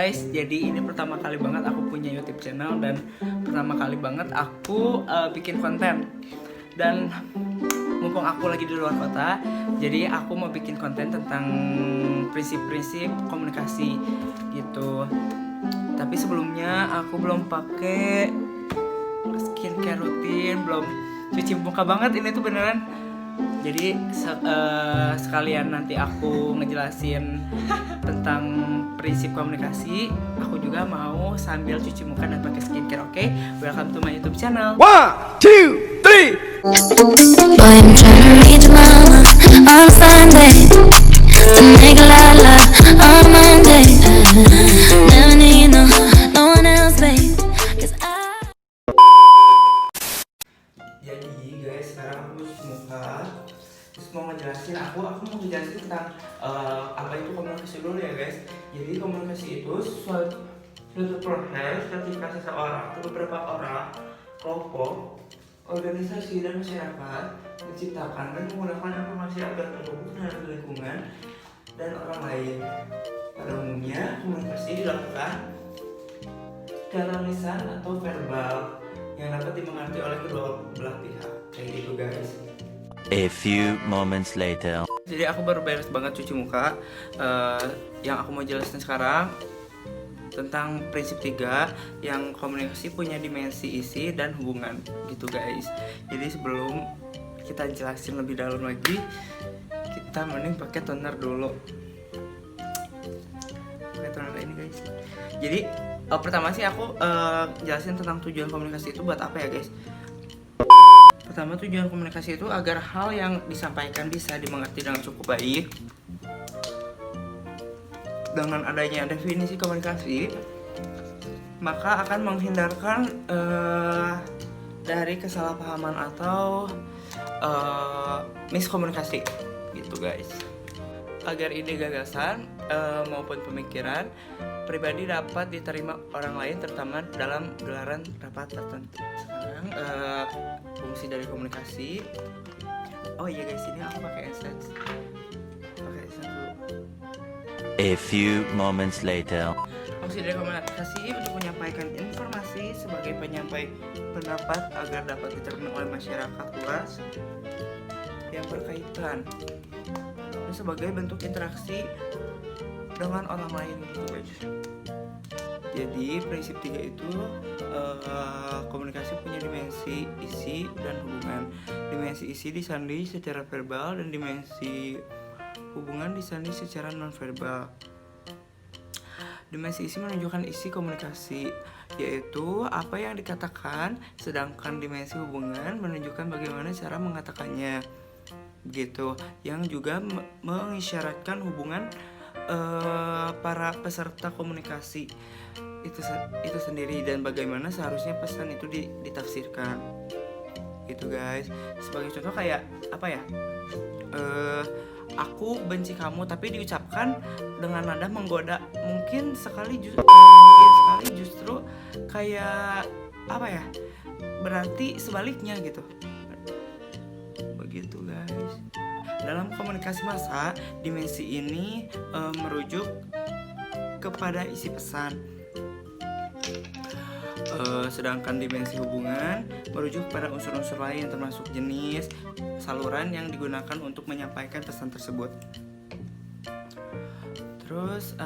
Guys, jadi ini pertama kali banget aku punya YouTube channel dan pertama kali banget aku bikin konten. Dan mumpung aku lagi di luar kota, jadi aku mau bikin konten tentang prinsip-prinsip komunikasi gitu. Tapi sebelumnya aku belum pakai skincare rutin, belum cuci muka banget ini tuh beneran. Jadi sekalian nanti aku ngejelasin tentang prinsip komunikasi. Aku juga mau sambil cuci muka dan pakai skincare, oke? Welcome to my YouTube channel. 1, 2, 3. Boy, I'm tryna reach mama on Sunday. To make la la on Monday. Never need no one else, babe. 'Cause Jadi guys, sekarang aku cuci muka. Terus mau ngejelasin, aku mau ngejelasin tentang apa itu komunikasi dulu ya guys. Jadi komunikasi itu suatu proses ketika seseorang atau beberapa orang, kelompok, organisasi dan masyarakat menciptakan dan menggunakan informasi agar terhubung dengan lingkungan dan orang lain. Pada umumnya komunikasi dilakukan secara lisan atau verbal yang dapat dimengerti oleh kedua belah pihak. Kayak gitu guys. A few moments later. Jadi aku baru beres banget cuci muka. Yang aku mau jelasin sekarang tentang prinsip 3 yang komunikasi punya dimensi isi dan hubungan gitu guys. Jadi sebelum kita jelasin lebih dalam lagi, kita mending pakai toner dulu. Pakai toner ini guys. Jadi pertama sih aku jelasin tentang tujuan komunikasi itu buat apa ya guys. Pertama, tujuan komunikasi itu agar hal yang disampaikan bisa dimengerti dengan cukup baik. Dengan adanya definisi komunikasi, maka akan menghindarkan dari kesalahpahaman atau miskomunikasi gitu guys. Agar ide gagasan maupun pemikiran pribadi dapat diterima orang lain, terutama dalam gelaran rapat tertentu. Sekarang fungsi dari komunikasi. Oh iya guys, ini aku pakai essence. Pakai essence dulu. A few moments later. Fungsi dari komunikasi untuk menyampaikan informasi sebagai penyampai pendapat agar dapat diterima oleh masyarakat luas yang berkaitan, dan sebagai bentuk interaksi dengan orang lain gitu guys. Jadi prinsip 3 itu komunikasi punya dimensi isi dan hubungan. Dimensi isi disandi secara verbal dan dimensi hubungan disandi secara non verbal. Dimensi isi menunjukkan isi komunikasi, yaitu apa yang dikatakan, sedangkan dimensi hubungan menunjukkan bagaimana cara mengatakannya gitu, yang juga mengisyaratkan hubungan para peserta komunikasi itu sendiri dan bagaimana seharusnya pesan itu ditafsirkan gitu guys. Sebagai contoh kayak apa ya, aku benci kamu tapi diucapkan dengan nada menggoda, mungkin sekali justru kayak apa ya, berarti sebaliknya gitu. Begitu guys. Dalam komunikasi massa, dimensi ini merujuk kepada isi pesan. Sedangkan dimensi hubungan merujuk pada unsur-unsur lain termasuk jenis, saluran yang digunakan untuk menyampaikan pesan tersebut. Terus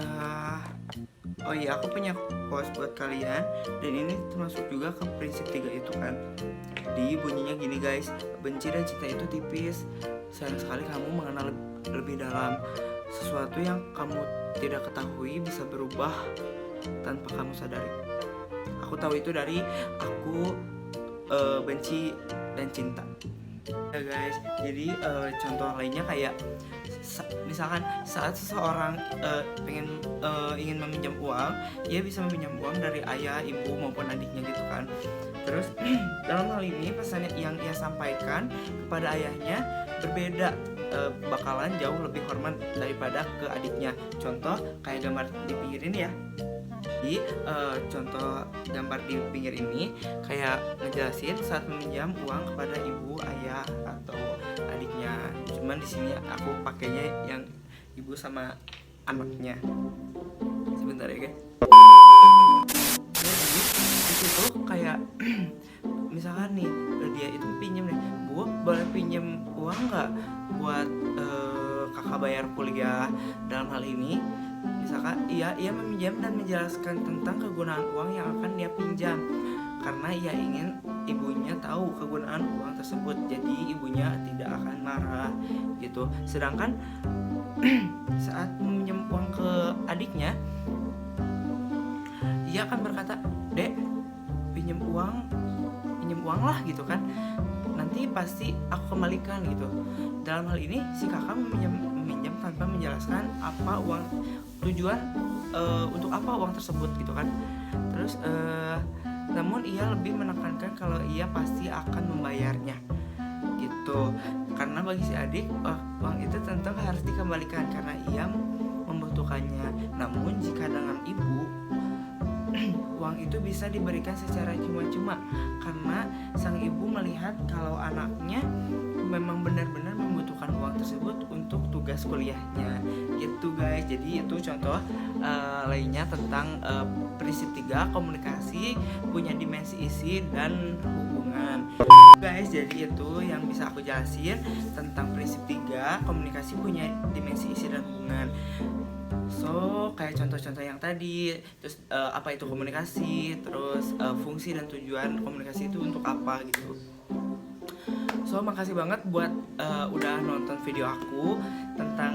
oh iya, aku punya quotes buat kalian dan ini termasuk juga ke prinsip 3 itu kan. Jadi bunyinya gini guys, benci dan cinta itu tipis. Sayang sekali kamu mengenal lebih dalam. Sesuatu yang kamu tidak ketahui bisa berubah tanpa kamu sadari. Aku tahu itu dari aku benci dan cinta ya guys. Jadi contoh lainnya kayak misalkan saat seseorang ingin meminjam uang, ia bisa meminjam uang dari ayah, ibu maupun adiknya gitu kan. Terus dalam hal ini pesan yang ia sampaikan kepada ayahnya berbeda, bakalan jauh lebih hormat daripada ke adiknya. Contoh kayak gambar di pinggir ini ya. Jadi contoh gambar di pinggir ini kayak ngejelasin saat meminjam uang kepada ibu, ayah atau adiknya. Cuman di sini aku pakainya yang ibu sama anaknya. Sebentar ya guys. kayak misalkan nih dia itu pinjem nih, Bu boleh pinjem uang nggak buat kakak bayar kuliah. Dalam hal ini misalkan ia meminjam dan menjelaskan tentang kegunaan uang yang akan dia pinjam, karena ia ingin ibunya tahu kegunaan uang tersebut, jadi ibunya tidak akan marah gitu. Sedangkan saat meminjam uang ke adiknya, ia akan berkata, Dek, pinjam uang lah gitu kan, nanti pasti aku kembalikan gitu. Dalam hal ini si kakak meminjam tanpa menjelaskan apa uang tujuan untuk apa uang tersebut gitu kan. Terus namun ia lebih menekankan kalau ia pasti akan membayarnya gitu, karena bagi si adik uang itu tentu harus dikembalikan karena ia membutuhkannya. Namun jika dengan ibu, uang itu bisa diberikan secara cuma-cuma karena sang ibu melihat kalau anaknya memang benar-benar membutuhkan uang tersebut untuk tugas kuliahnya gitu guys. Jadi itu contoh lainnya tentang prinsip 3, komunikasi punya dimensi isi dan hubungan guys. Jadi itu yang bisa aku jelasin tentang prinsip 3, komunikasi punya dimensi isi dan hubungan. So kayak contoh-contoh yang tadi, terus apa itu komunikasi, terus fungsi dan tujuan komunikasi itu untuk apa gitu. So makasih banget buat udah nonton video aku tentang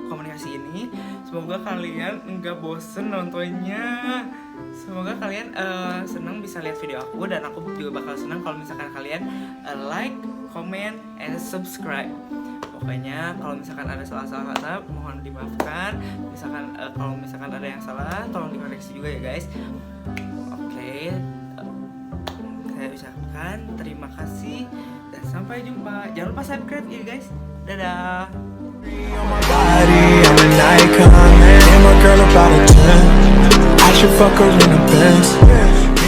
komunikasi ini. Semoga kalian nggak bosen nontonnya. Semoga kalian senang bisa lihat video aku, dan aku juga bakal senang kalau misalkan kalian like, comment, and subscribe. Pokoknya kalau misalkan ada salah-salah kata mohon dimaafkan. Misalkan kalau misalkan ada yang salah tolong dikoreksi juga ya guys. Oke, saya ucapkan terima kasih dan sampai jumpa. Jangan lupa subscribe ya guys. Dadah. On my body, I'm an icon. And my girl about a 10. I should fuck her in the Benz.